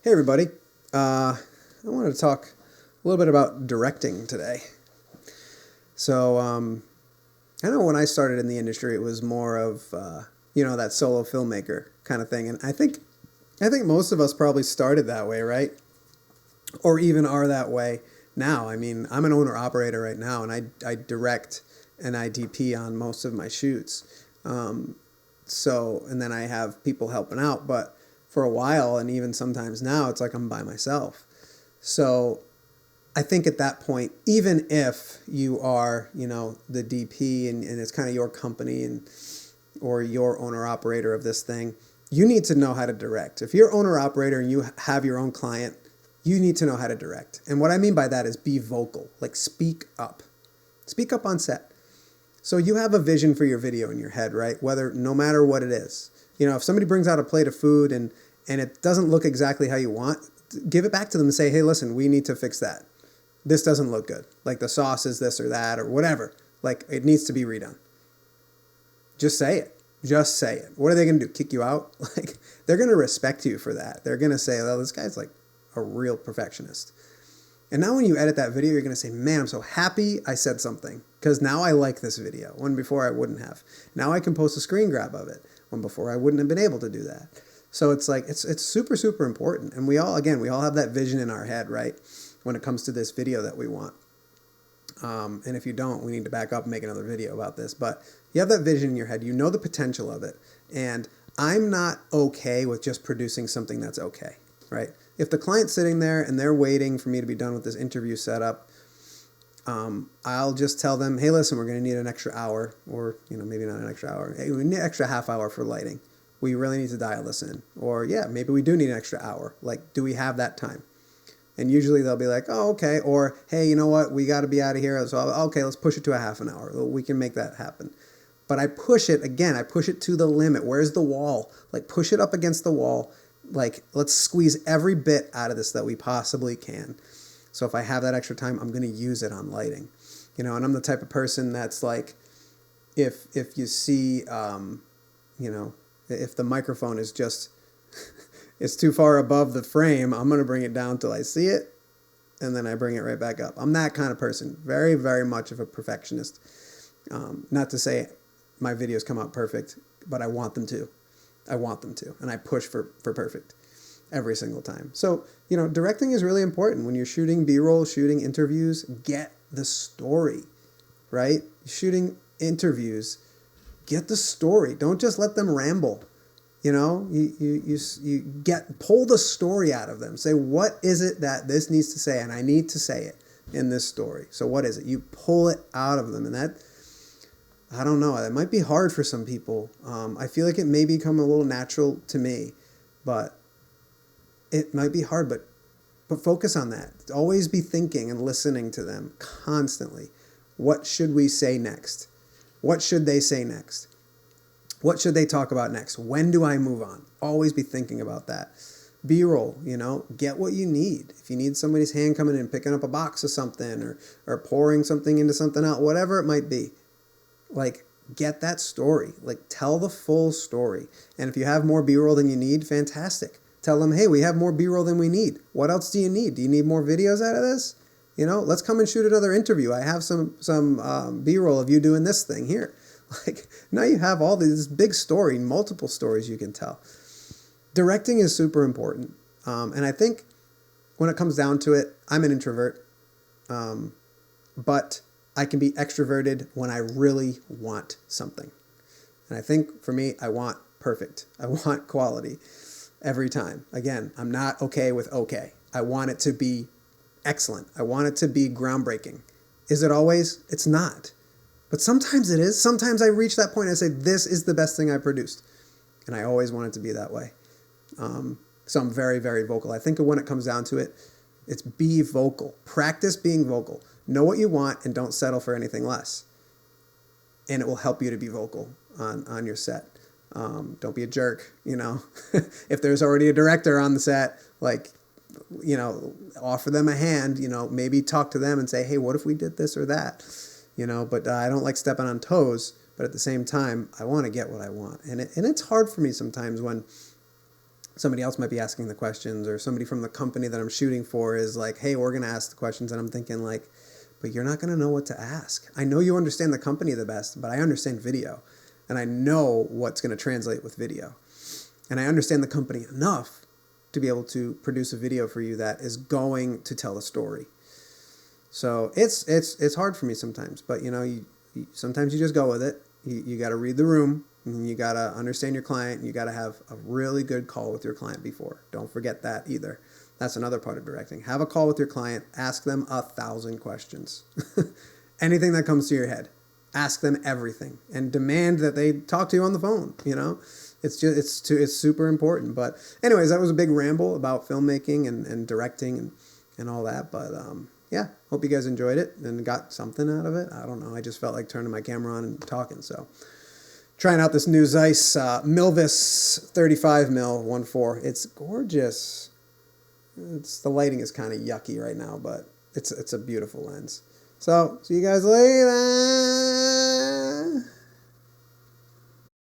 Hey everybody. I wanted to talk a little bit about directing today. So I know when I started in the industry, it was more of that solo filmmaker kind of thing, and I think most of us probably started that way, right? Or even are that way now. I mean, I'm an owner operator right now, and I direct and I DP on most of my shoots. Um, and then I have people helping out, but for a while, and even sometimes now, it's like I'm by myself. So I think at that point, even if you are, the DP and it's kind of your company or your owner operator of this thing, you need to know how to direct. If you're owner operator and you have your own client, you need to know how to direct. And what I mean by that is be vocal, like speak up. Speak up on set. So you have a vision for your video in your head, right? No matter what it is. If somebody brings out a plate of food and it doesn't look exactly how you want, give it back to them and say, hey, listen, we need to fix that. This doesn't look good. Like the sauce is this or that or whatever. Like it needs to be redone. Just say it. Just say it. What are they going to do? Kick you out? Like they're going to respect you for that. They're going to say, well, this guy's like a real perfectionist. And now when you edit that video, you're going to say, man, I'm so happy I said something because now I like this video when before I wouldn't have. Now I can post a screen grab of it when before I wouldn't have been able to do that. So it's like, it's super, super important. And we all have that vision in our head, right? When it comes to this video that we want. And if you don't, we need to back up and make another video about this. But you have that vision in your head. You know the potential of it. And I'm not okay with just producing something that's okay, right? If the client's sitting there and they're waiting for me to be done with this interview setup, I'll just tell them, hey, listen, we're going to need an extra hour or, maybe not an extra hour. Hey, we need an extra half hour for lighting. We really need to dial this in. Or, yeah, maybe we do need an extra hour. Like, do we have that time? And usually they'll be like, oh, okay. Or, hey, you know what? We got to be out of here. So, okay, let's push it to a half an hour. We can make that happen. But I push it to the limit. Where's the wall? Like, push it up against the wall. Like, let's squeeze every bit out of this that we possibly can. So if I have that extra time, I'm going to use it on lighting. And I'm the type of person that's like, if you see, if the microphone is just, it's too far above the frame, I'm going to bring it down till I see it, and then I bring it right back up. I'm that kind of person. Very, very much of a perfectionist. Not to say my videos come out perfect, but I want them to. And I push for perfect every single time. So, directing is really important. When you're shooting B-roll, shooting interviews, get the story, right? Shooting interviews, get the story. Don't just let them ramble. You pull the story out of them. Say, what is it that this needs to say? And I need to say it in this story. So what is it? You pull it out of them. And that, I don't know, that might be hard for some people. I feel like it may become a little natural to me, but it might be hard, but focus on that. Always be thinking and listening to them constantly. What should we say next? What should they say next? What should they talk about next? When do I move on? Always be thinking about that. B-roll, get what you need. If you need somebody's hand coming in, picking up a box of something or pouring something into something else, whatever it might be, like get that story. Like tell the full story. And if you have more B-roll than you need, fantastic. Tell them, hey, we have more B-roll than we need. What else do you need? Do you need more videos out of this? Let's come and shoot another interview. I have some B-roll of you doing this thing here. Like now you have all this big story, multiple stories you can tell. Directing is super important. And I think when it comes down to it, I'm an introvert. But I can be extroverted when I really want something. And I think for me, I want perfect. I want quality every time. Again, I'm not okay with okay. I want it to be excellent. I want it to be groundbreaking. Is it always? It's not. But sometimes it is. Sometimes I reach that point and I say, this is the best thing I produced. And I always want it to be that way. So I'm very, very vocal. I think when it comes down to it, it's be vocal. Practice being vocal. Know what you want and don't settle for anything less. And it will help you to be vocal on your set. Don't be a jerk, If there's already a director on the set, offer them a hand, maybe talk to them and say, hey, what if we did this or that? But I don't like stepping on toes, but at the same time, I want to get what I want. And it's hard for me sometimes when somebody else might be asking the questions, or somebody from the company that I'm shooting for is like, hey, we're going to ask the questions. And I'm thinking like, but you're not going to know what to ask. I know you understand the company the best, but I understand video, and I know what's going to translate with video. And I understand the company enough to be able to produce a video for you that is going to tell a story. So it's hard for me sometimes, but sometimes you just go with it. You got to read the room, and you got to understand your client. You got to have a really good call with your client before. Don't forget that either. That's another part of directing. Have a call with your client. Ask them 1,000 questions. Anything that comes to your head. Ask them everything, and demand that they talk to you on the phone. It's super important. But anyways, that was a big ramble about filmmaking and directing and all that. But yeah, hope you guys enjoyed it and got something out of it. I don't know. I just felt like turning my camera on and talking. So trying out this new Zeiss Milvus 35mm 1.4. It's gorgeous. The lighting is kind of yucky right now, but it's a beautiful lens. So see you guys later.